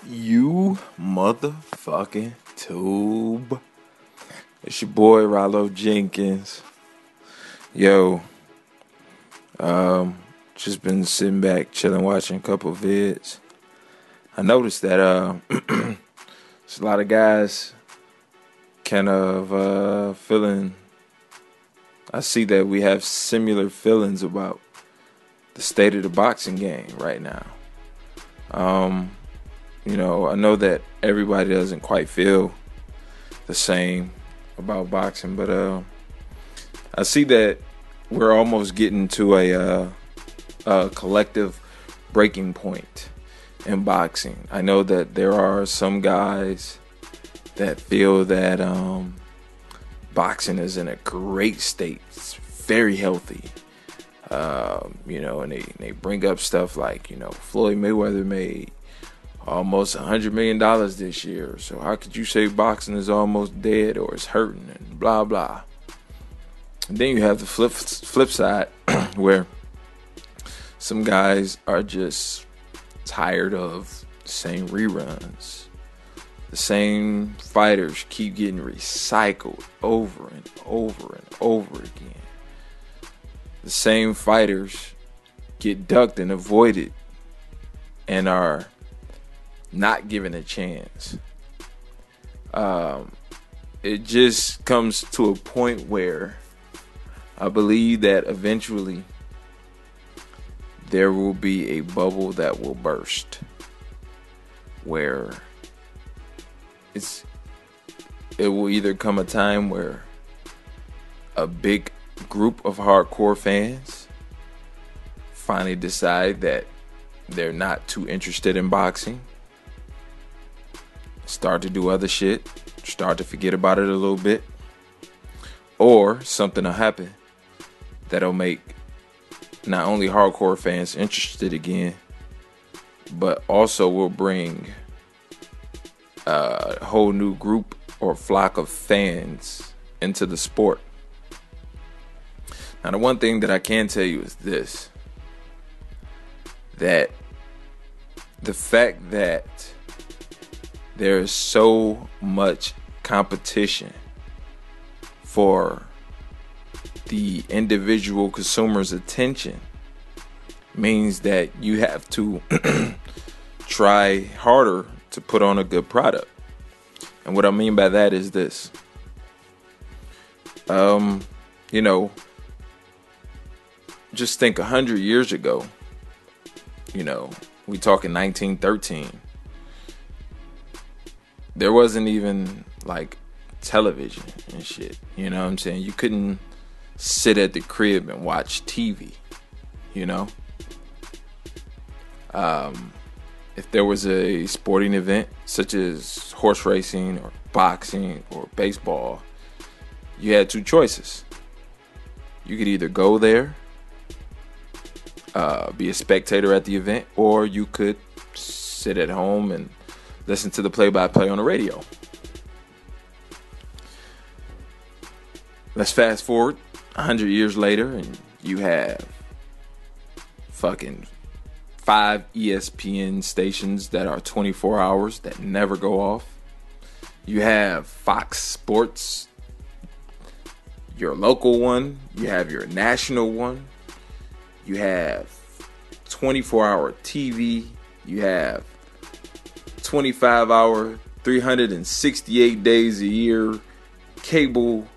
You motherfucking tube. It's your boy Rylo Jenkins. Yo, just been sitting back, chilling, watching a couple vids. I noticed that there's a lot of guys kind of feeling. I see that we have similar feelings about the state of the boxing game right now. I know that everybody doesn't quite feel the same about boxing, but I see that we're almost getting to a collective breaking point in boxing. I know that there are some guys that feel that boxing is in a great state. It's very healthy. And they bring up stuff like, Floyd Mayweather made almost $100 million this year. So how could you say boxing is almost dead or it's hurting and blah, blah. And then you have the flip side where some guys are just tired of the same reruns. The same fighters keep getting recycled over and over and over again. The same fighters get ducked and avoided and are not given a chance. It just comes to a point where I believe that eventually there will be a bubble that will burst, where it will either come a time where a big group of hardcore fans finally decide that they're not too interested in boxing, start to do other shit, start to forget about it a little bit, or something will happen that'll make not only hardcore fans interested again, but also will bring a whole new group or flock of fans into the sport. Now, the one thing that I can tell you is this, that the fact that there is so much competition for the individual consumer's attention means that you have to try harder to put on a good product. And what I mean by that is this. Just think 100 years ago, we talking 1913. There wasn't even like television and shit. You know what I'm saying? You couldn't sit at the crib and watch TV, If there was a sporting event such as horse racing or boxing or baseball, you had two choices. You could either go there, be a spectator at the event, or you could sit at home and listen to the play-by-play on the radio. Let's fast forward 100 years later, and you have fucking 5 ESPN stations that are 24 hours that never go off. You have Fox Sports, your local one. You have your national one. You have 24-hour TV. You have 25-hour, 368 days a year cable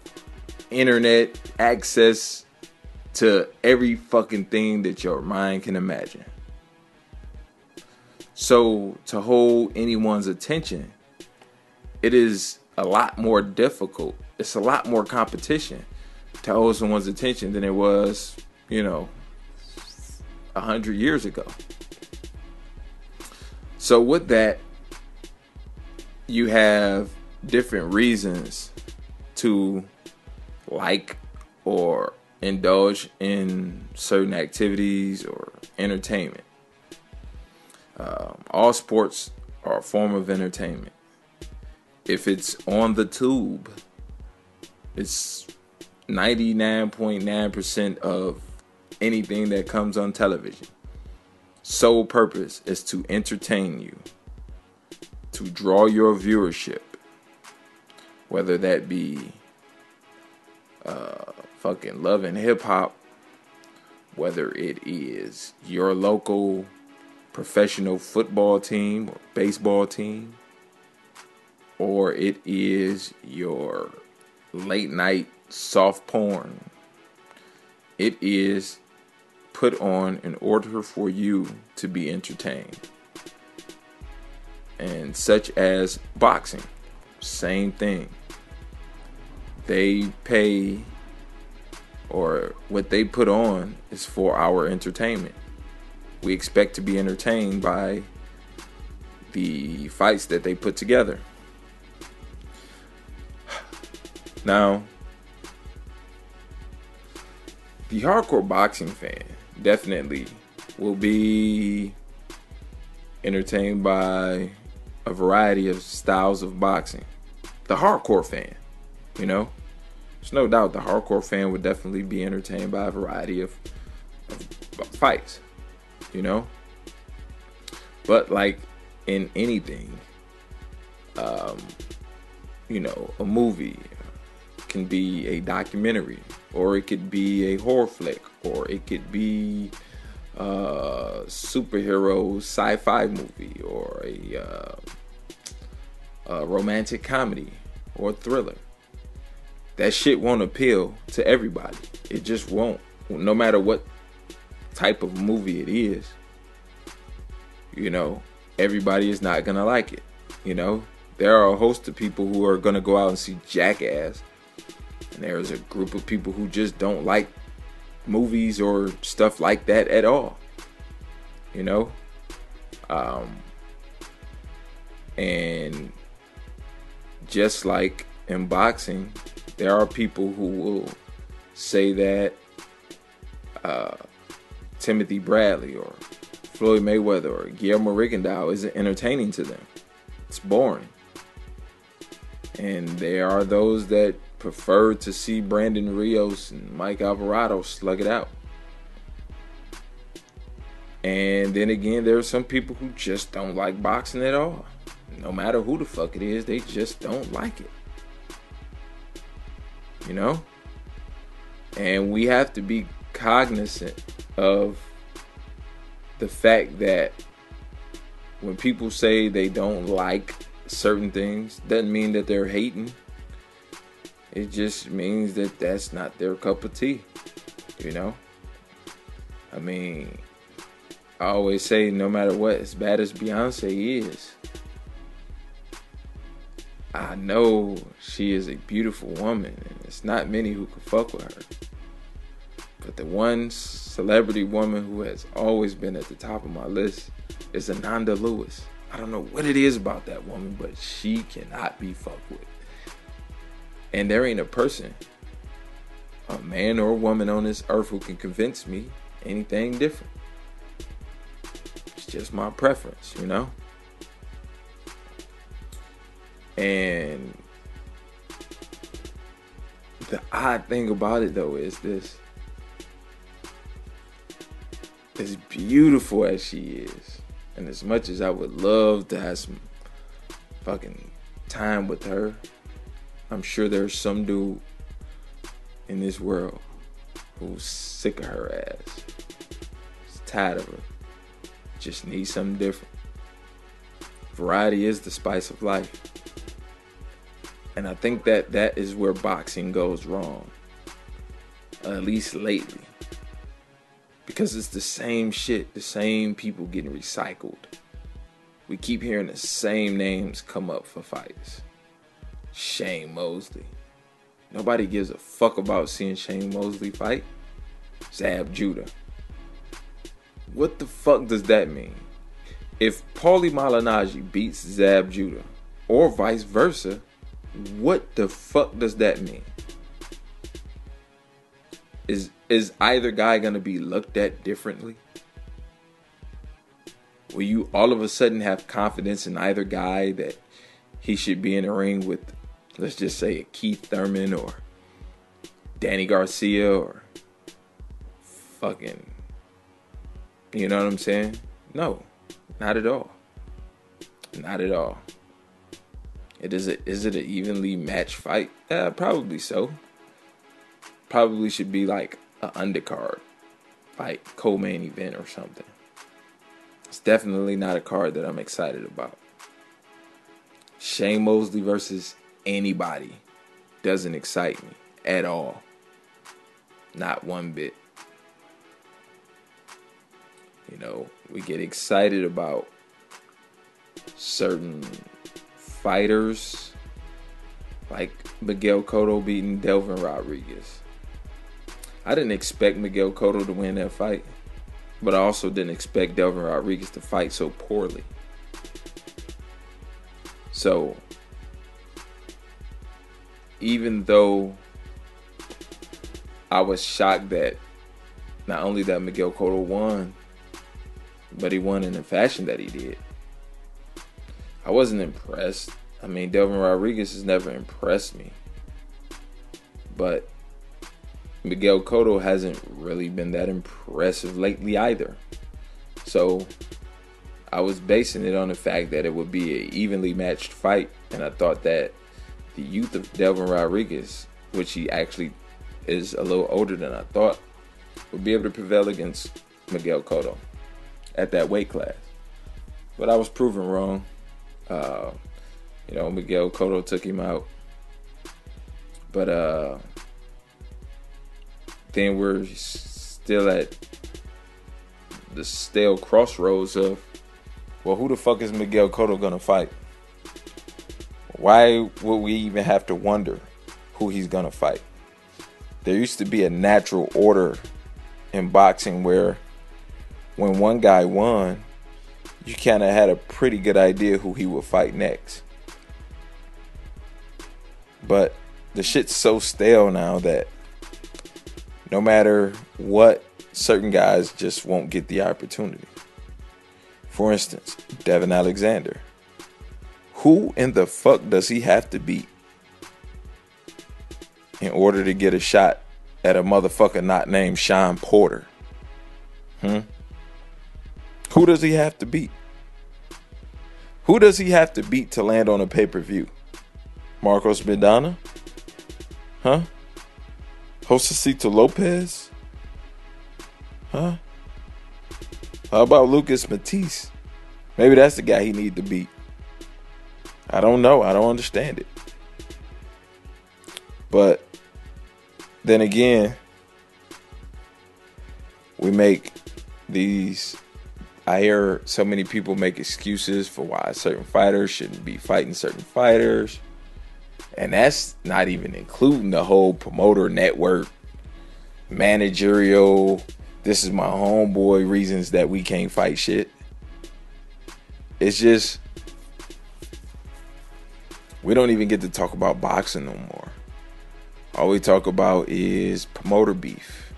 internet access to every fucking thing that your mind can imagine. So to hold anyone's attention, it is a lot more difficult. It's a lot more competition to hold someone's attention than it was, 100 years ago. So with that, you have different reasons to like or indulge in certain activities or entertainment. All sports are a form of entertainment. If it's on the tube, it's 99.9% of anything that comes on television. Sole purpose is to entertain you, to draw your viewership, whether that be fucking Love and Hip Hop, whether it is your local professional football team or baseball team, or it is your late night soft porn. It is put on in order for you to be entertained. And such as boxing, same thing. They pay, or what they put on is for our entertainment. We expect to be entertained by the fights that they put together. Now, the hardcore boxing fan definitely will be entertained by a variety of styles of boxing. The hardcore fan, there's no doubt the hardcore fan would definitely be entertained by a variety of fights, But like in anything, a movie can be a documentary, or it could be a horror flick, or it could be a superhero sci-fi movie, or a romantic comedy or thriller. That shit won't appeal to everybody. It just won't. No matter what type of movie it is, everybody is not gonna like it. There are a host of people who are gonna go out and see Jackass, and there's a group of people who just don't like movies or stuff like that at all. And just like in boxing, there are people who will say that Timothy Bradley or Floyd Mayweather or Guillermo Rigondeaux isn't entertaining to them. It's boring. And there are those that prefer to see Brandon Rios and Mike Alvarado slug it out. And then again, there are some people who just don't like boxing at all. No matter who the fuck it is, they just don't like it. And we have to be cognizant of the fact that when people say they don't like certain things, doesn't mean that they're hating. It just means that that's not their cup of tea. I always say, no matter what, as bad as Beyonce is, I know she is a beautiful woman, and it's not many who can fuck with her. But the one celebrity woman who has always been at the top of my list is Ananda Lewis. I don't know what it is about that woman, but she cannot be fucked with. And there ain't a person, a man or a woman on this earth, who can convince me anything different. It's just my preference, And the odd thing about it, though, is this. As beautiful as she is, and as much as I would love to have some fucking time with her, I'm sure there's some dude in this world who's sick of her ass. He's tired of her. Just needs something different. Variety is the spice of life. And I think that is where boxing goes wrong. At least lately. Because it's the same shit, the same people getting recycled. We keep hearing the same names come up for fights. Shane Mosley. Nobody gives a fuck about seeing Shane Mosley fight. Zab Judah. What the fuck does that mean? If Paulie Malignaggi beats Zab Judah, or vice versa, what the fuck does that mean? Is either guy gonna be looked at differently? Will you all of a sudden have confidence in either guy that he should be in the ring with, let's just say, a Keith Thurman or Danny Garcia or fucking, you know what I'm saying? No, not at all. Not at all. Is it an evenly matched fight? Yeah, probably so. Probably should be like an undercard, like co-main event or something. It's definitely not a card that I'm excited about. Shane Mosley versus anybody doesn't excite me at all. Not one bit. You know, we get excited about certain fighters like Miguel Cotto beating Delvin Rodriguez. I didn't expect Miguel Cotto to win that fight, but I also didn't expect Delvin Rodriguez to fight so poorly. So, even though I was shocked that not only that Miguel Cotto won, but he won in the fashion that he did, I wasn't impressed. I mean, Delvin Rodriguez has never impressed me. But Miguel Cotto hasn't really been that impressive lately either. So I was basing it on the fact that it would be an evenly matched fight. And I thought that the youth of Delvin Rodriguez, which he actually is a little older than I thought, would be able to prevail against Miguel Cotto at that weight class. But I was proven wrong. Miguel Cotto took him out. But then we're still at the stale crossroads of, well, who the fuck is Miguel Cotto gonna fight? Why would we even have to wonder who he's gonna fight? There used to be a natural order in boxing where when one guy won, you kind of had a pretty good idea who he would fight next. But the shit's so stale now that no matter what, certain guys just won't get the opportunity. For instance, Devin Alexander. Who in the fuck does he have to beat in order to get a shot at a motherfucker not named Sean Porter? Who does he have to beat? Who does he have to beat to land on a pay-per-view? Marcos Medina? Josecito Lopez? How about Lucas Matisse? Maybe that's the guy he need to beat. I don't know. I don't understand it. But then again, I hear so many people make excuses for why certain fighters shouldn't be fighting certain fighters. And that's not even including the whole promoter network, managerial, this is my homeboy reasons that we can't fight shit. It's just, we don't even get to talk about boxing no more. All we talk about is promoter beef.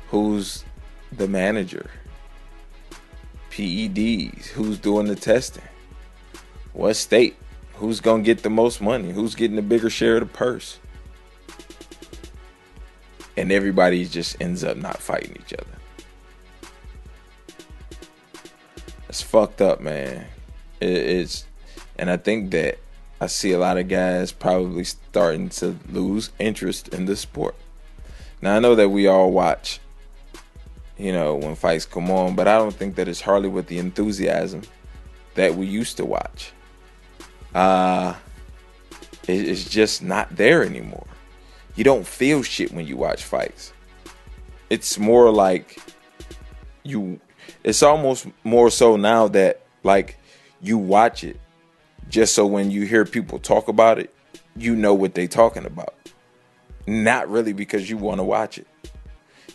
Who's the manager? PEDs. Who's doing the testing? What state? Who's going to get the most money? Who's getting the bigger share of the purse? And everybody just ends up not fighting each other. It's fucked up, man. It's, and I think that I see a lot of guys probably starting to lose interest in the sport. Now, I know that we all watch, when fights come on, but I don't think that it's hardly with the enthusiasm that we used to watch. It's just not there anymore. You don't feel shit when you watch fights. It's more like it's almost more so now that like you watch it just so when you hear people talk about it, you know what they talking about. Not really because you want to watch it.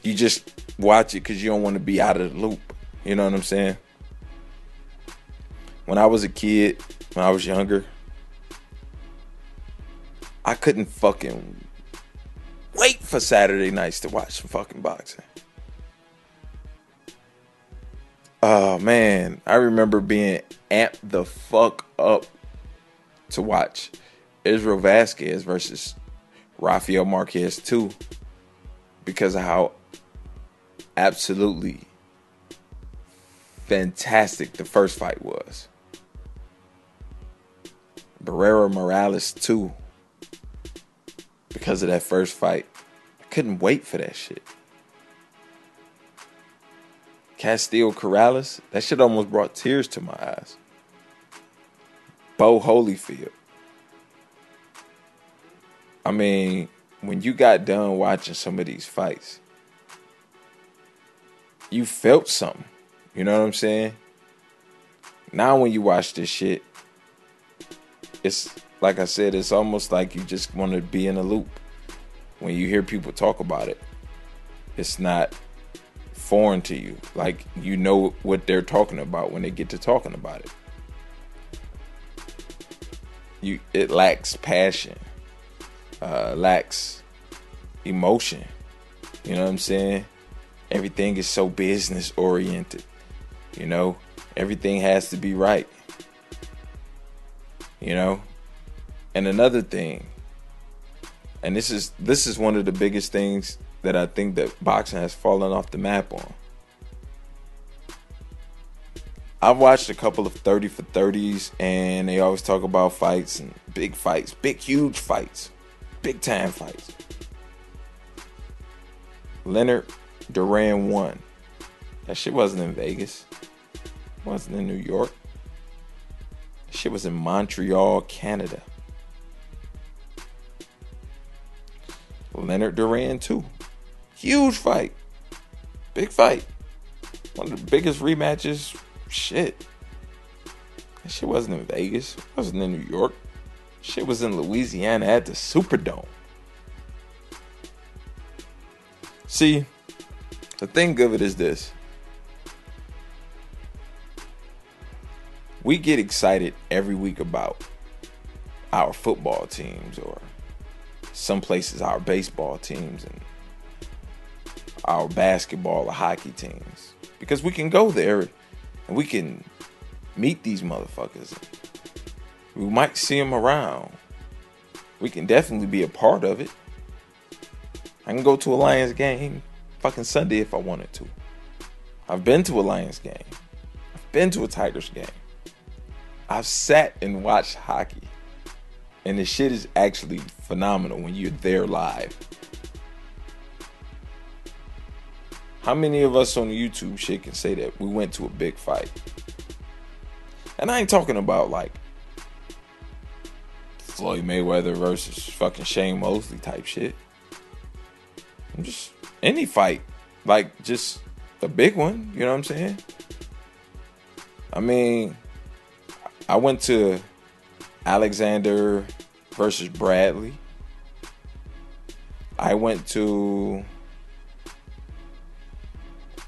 You just watch it because you don't want to be out of the loop. You know what I'm saying? When I was a kid, when I was younger, I couldn't fucking wait for Saturday nights to watch some fucking boxing. Oh, man. I remember being amped the fuck up to watch Israel Vasquez versus Rafael Marquez 2 because of how absolutely fantastic the first fight was. Barrera Morales too, because of that first fight. I couldn't wait for that shit. Castillo Corrales, that shit almost brought tears to my eyes. Bo Holyfield. I mean, when you got done watching some of these fights, you felt something. You know what I'm saying? Now when you watch this shit, it's like I said, it's almost like you just want to be in a loop. When you hear people talk about it, it's not foreign to you. Like, you know what they're talking about when they get to talking about it. It lacks passion, lacks emotion. You know what I'm saying? Everything is so business oriented. You know, everything has to be right. You know, and another thing, and this is one of the biggest things that I think that boxing has fallen off the map on. I've watched a couple of 30 for 30s, and they always talk about fights and big fights, big, huge fights, big time fights. Leonard Duran won. That shit wasn't in Vegas. It wasn't in New York. That shit was in Montreal, Canada. Leonard Duran too. Huge fight. Big fight. One of the biggest rematches. Shit. That shit wasn't in Vegas. It wasn't in New York. Shit was in Louisiana at the Superdome. See, the thing of it is this. We get excited every week about our football teams, or some places our baseball teams, and our basketball or hockey teams, because we can go there and we can meet these motherfuckers. We might see them around. We can definitely be a part of it. I can go to a Lions game fucking Sunday if I wanted to. I've been to a Lions game. I've been to a Tigers game. I've sat and watched hockey. And the shit is actually phenomenal when you're there live. How many of us on YouTube shit can say that we went to a big fight? And I ain't talking about like Floyd Mayweather versus fucking Shane Mosley type shit. I'm just any fight. Like just a big one, you know what I'm saying? I mean, I went to Alexander versus Bradley. I went to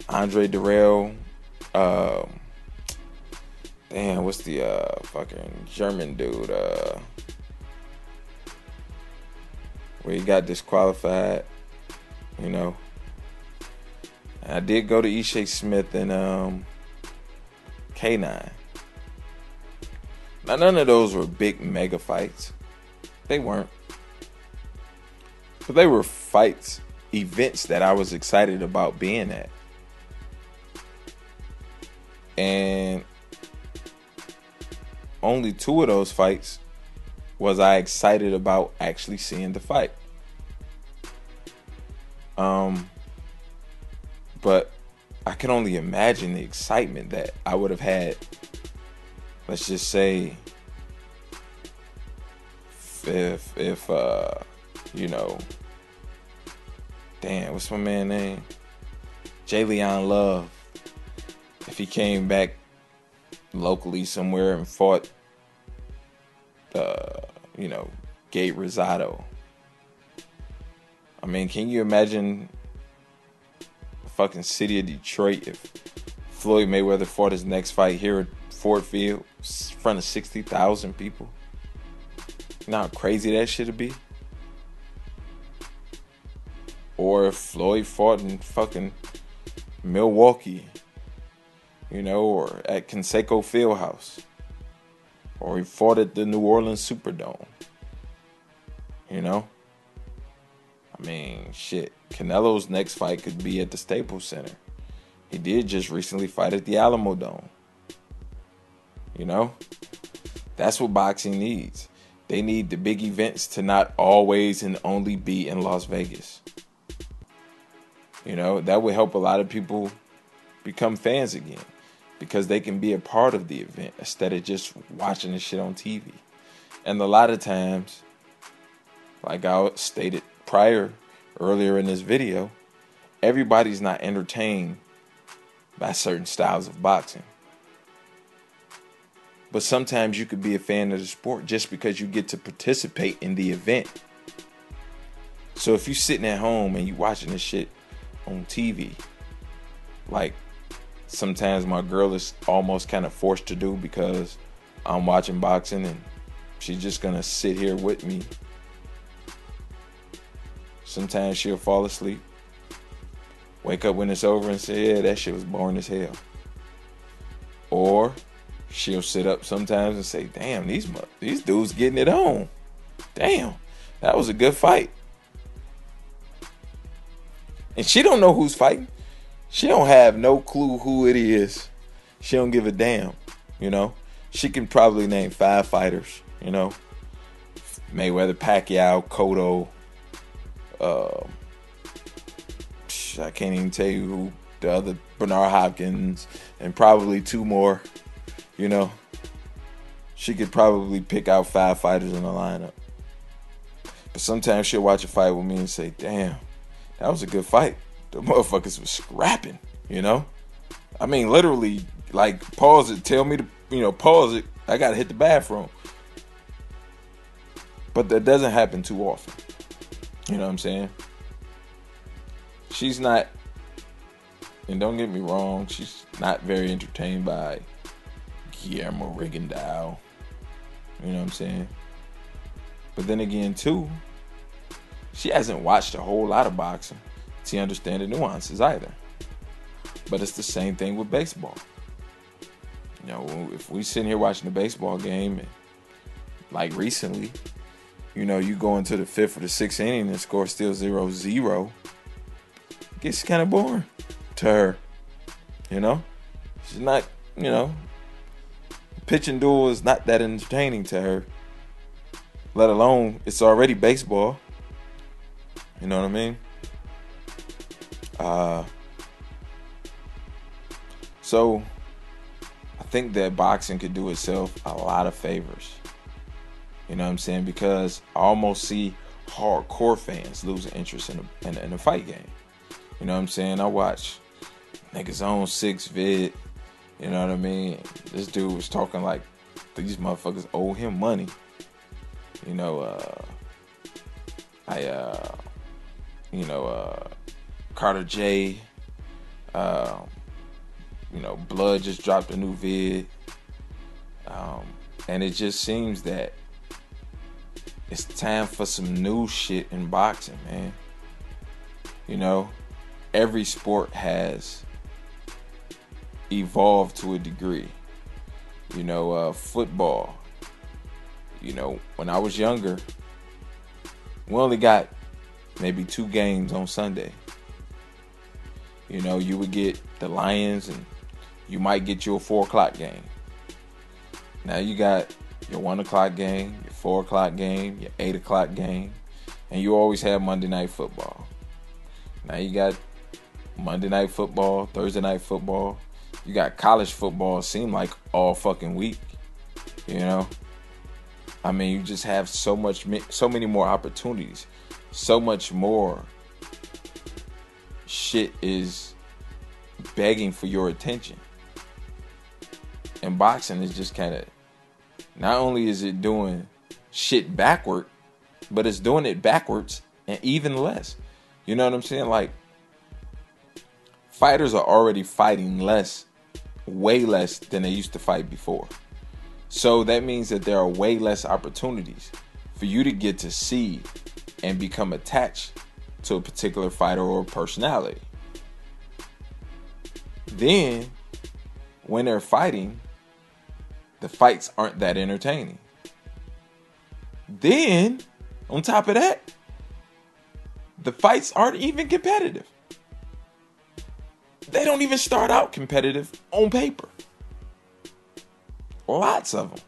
Andre Durrell. Damn, what's the fucking German dude? Where he got disqualified, you know. And I did go to Ishe Smith and K9. Now, none of those were big mega fights. They weren't. But they were fights, events that I was excited about being at. And only 2 of those fights was I excited about actually seeing the fight. But I can only imagine the excitement that I would have had. Let's just say if you know, damn, what's my man's name? Jalen Love. If he came back locally somewhere and fought, you know, Gabe Rosado. I mean, can you imagine the fucking city of Detroit if Floyd Mayweather fought his next fight here at Ford Field in front of 60,000 people? You know how crazy that shit would be? Or if Floyd fought in fucking Milwaukee, you know, or at Conseco Fieldhouse, or he fought at the New Orleans Superdome, you know? I mean, shit, Canelo's next fight could be at the Staples Center. He did just recently fight at the Alamo Dome, you know? That's what boxing needs. They need the big events to not always and only be in Las Vegas. You know, that would help a lot of people become fans again, because they can be a part of the event instead of just watching the shit on TV. And a lot of times, like I stated earlier in this video, everybody's not entertained by certain styles of boxing. But sometimes you could be a fan of the sport just because you get to participate in the event. So if you're sitting at home and you watching this shit on TV, like sometimes my girl is almost kind of forced to do because I'm watching boxing and she's just gonna sit here with me. Sometimes she'll fall asleep, wake up when it's over and say, yeah, that shit was boring as hell. Or she'll sit up sometimes and say, damn, these dudes getting it on. Damn, that was a good fight. And she don't know who's fighting. She don't have no clue who it is. She don't give a damn, you know. She can probably name 5 fighters, you know. Mayweather, Pacquiao, Cotto. I can't even tell you who the other, Bernard Hopkins, and probably 2 more, you know. She could probably pick out 5 fighters in the lineup. But sometimes she'll watch a fight with me and say, damn, that was a good fight. The motherfuckers was scrapping, you know. I mean, literally, like, pause it, tell me to, pause it. I gotta hit the bathroom. But that doesn't happen too often. You know what I'm saying? She's not, and don't get me wrong, she's not very entertained by Guillermo Rigondeaux. You know what I'm saying? But then again, too, she hasn't watched a whole lot of boxing to understand the nuances either. But it's the same thing with baseball. You know, if we sit here watching the baseball game, and like recently, you go into the 5th or the 6th inning and the score still 0-0, it gets kind of boring to her. She's not, pitching duel is not that entertaining to her. Let alone, it's already baseball. You know what I mean? So I think that boxing could do itself a lot of favors. You know what I'm saying? Because I almost see hardcore fans losing interest in a fight game. You know what I'm saying? I watch niggas on 6 vid. You know what I mean? This dude was talking like these motherfuckers owe him money. Carter J. Blood just dropped a new vid. And it just seems that it's time for some new shit in boxing, man. Every sport has evolved to a degree. Football. When I was younger, we only got maybe 2 games on Sunday. You would get the Lions and you might get your 4 o'clock game. Now you got your 1 o'clock game, your 4 o'clock game, your 8 o'clock game, and you always have Monday Night Football. Now you got Monday Night Football, Thursday Night Football. You got college football, seem like all fucking week. I mean, you just have so many more opportunities. So much more shit is begging for your attention. And boxing is just kind of, not only is it doing shit backward, but it's doing it backwards and even less. You know what I'm saying? Like, fighters are already fighting less, way less than they used to fight before. So that means that there are way less opportunities for you to get to see and become attached to a particular fighter or personality. Then, when they're fighting, the fights aren't that entertaining. Then, on top of that, the fights aren't even competitive. They don't even start out competitive on paper. Lots of them.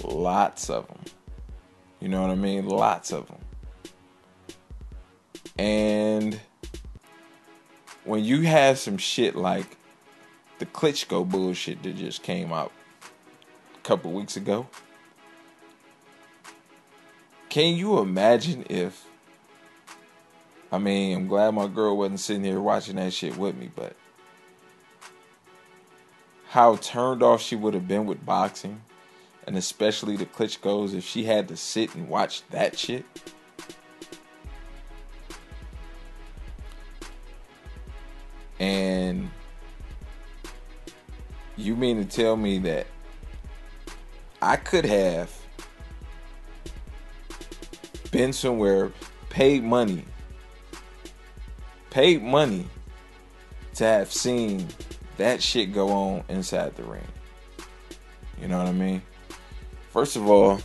Lots of them. You know what I mean? Lots of them. And when you have some shit like the Klitschko bullshit that just came out a couple weeks ago, can you imagine if, I mean, I'm glad my girl wasn't sitting here watching that shit with me, but how turned off she would have been with boxing, and especially the Klitschko's, if she had to sit and watch that shit. And you mean to tell me that I could have been somewhere, paid money to have seen that shit go on inside the ring? You know what I mean? First of all,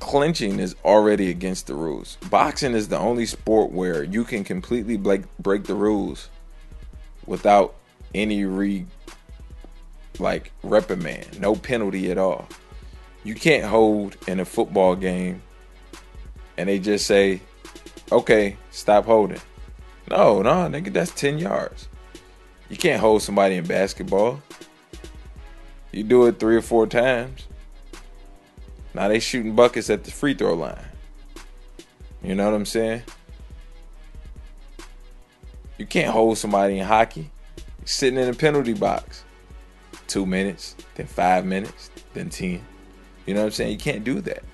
clinching is already against the rules. Boxing is the only sport where you can completely break the rules without any reprimand, no penalty at all. You can't hold in a football game and they just say, okay, stop holding. No, nigga, that's 10 yards. You can't hold somebody in basketball. You do it 3 or 4 times. Now they shooting buckets at the free throw line. You know what I'm saying? You can't hold somebody in hockey. You're sitting in a penalty box. 2 minutes, then 5 minutes, then 10. You know what I'm saying? You can't do that.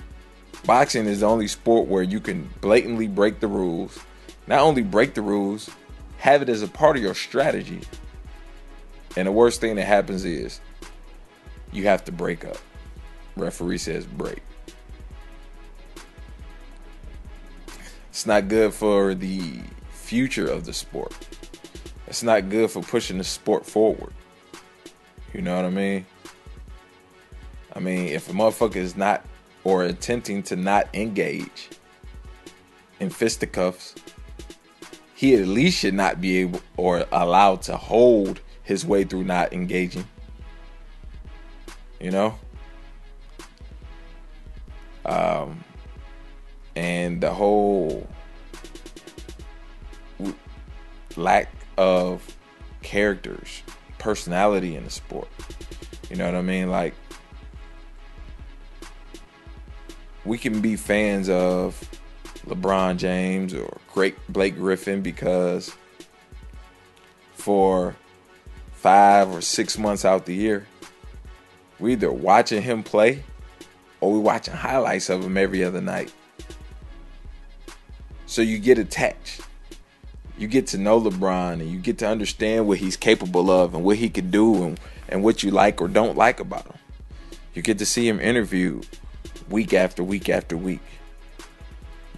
Boxing is the only sport where you can blatantly break the rules. Not only break the rules, have it as a part of your strategy. And the worst thing that happens is you have to break up. Referee says break. It's not good for the future of the sport. It's not good for pushing the sport forward. You know what I mean? I mean, if a motherfucker is not or attempting to not engage in fisticuffs, he at least should not be able or allowed to hold his way through not engaging. You know? And the whole lack of characters, personality in the sport. You know what I mean? Like, we can be fans of LeBron James or great Blake Griffin because for 5 or 6 months out the year, we either watching him play or we watching highlights of him every other night. So you get attached. You get to know LeBron and you get to understand what he's capable of and what he can do and what you like or don't like about him. You get to see him interviewed week after week after week.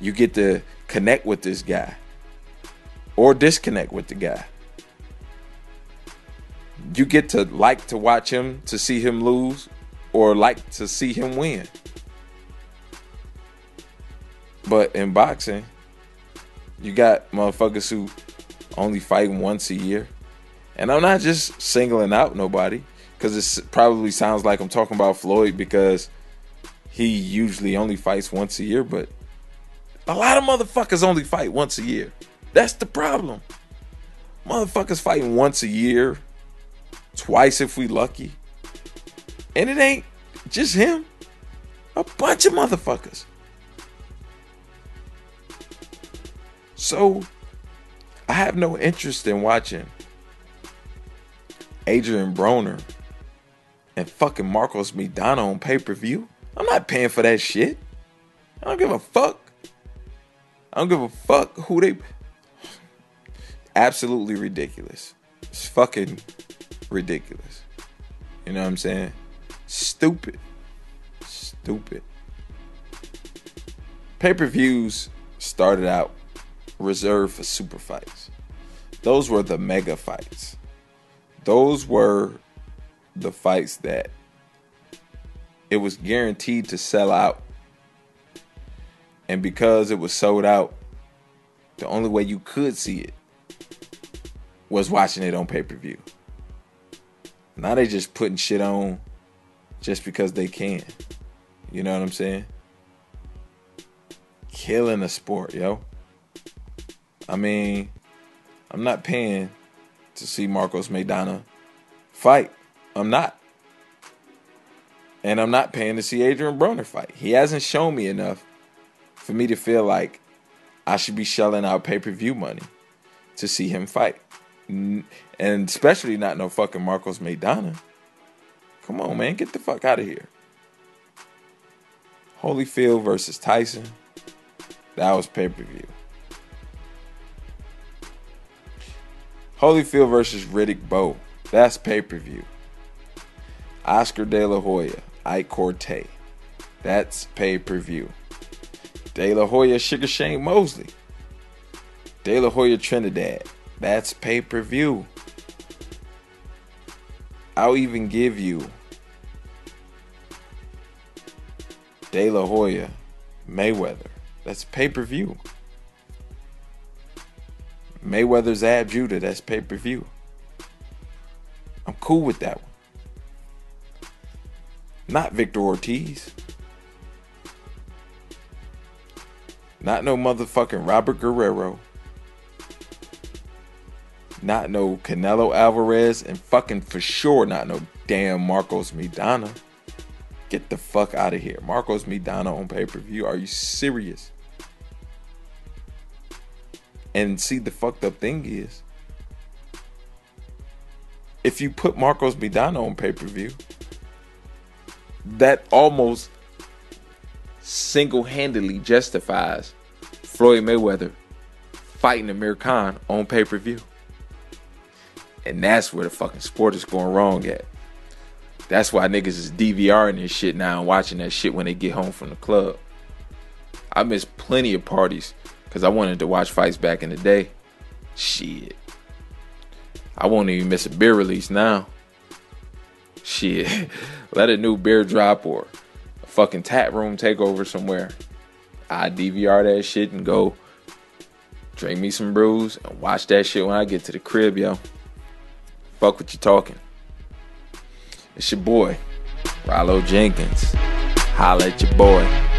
You get to connect with this guy or disconnect with the guy. You get to like to watch him, to see him lose, or like to see him win. But in boxing, you got motherfuckers who only fight once a year. And I'm not just singling out nobody, because it probably sounds like I'm talking about Floyd because he usually only fights once a year, but a lot of motherfuckers only fight once a year. That's the problem. Motherfuckers fighting once a year, twice if we lucky. And it ain't just him. A bunch of motherfuckers. So, I have no interest in watching Adrian Broner and fucking Marcos Maidana on pay-per-view. I'm not paying for that shit. I don't give a fuck. I don't give a fuck who they... Absolutely ridiculous. It's fucking ridiculous. You know what I'm saying? Stupid. Pay-per-views started out reserved for super fights. Those were the mega fights. Those were the fights that it was guaranteed to sell out. And because it was sold out, the only way you could see it was watching it on pay-per-view. Now they just putting shit on just because they can. You know what I'm saying? Killing a sport, yo. I mean, I'm not paying to see Marcos Maidana fight. I'm not. And I'm not paying to see Adrian Broner fight. He hasn't shown me enough for me to feel like I should be shelling out pay-per-view money to see him fight. And especially not no fucking Marcos Maidana. Come on, man. Get the fuck out of here. Holyfield versus Tyson. That was pay-per-view. Holyfield versus Riddick Bowe. That's pay-per-view. Oscar De La Hoya, Ike Corte. That's pay-per-view. De La Hoya, Sugar Shane Mosley. De La Hoya, Trinidad. That's pay-per-view. I'll even give you De La Hoya, Mayweather. That's pay-per-view. Mayweather's Ab Judah. That's pay-per-view. I'm cool with that one. Not Victor Ortiz. Not no motherfucking Robert Guerrero. Not no Canelo Alvarez. And fucking for sure not no damn Marcos Maidana. Get the fuck out of here. Marcos Maidana on pay-per-view. Are you serious? And see, the fucked up thing is, if you put Marcos Maidana on pay-per-view, that almost single-handedly justifies Floyd Mayweather fighting Amir Khan on pay-per-view. And that's where the fucking sport is going wrong at. That's why niggas is DVRing this shit now and watching that shit when they get home from the club. I missed plenty of parties because I wanted to watch fights back in the day. Shit. I won't even miss a beer release now. Shit. Let a new beer drop or a fucking tap room take over somewhere. I DVR that shit and go drink me some brews and watch that shit when I get to the crib, yo. Fuck what you talking. It's your boy, Rylo Jenkins. Holla at your boy.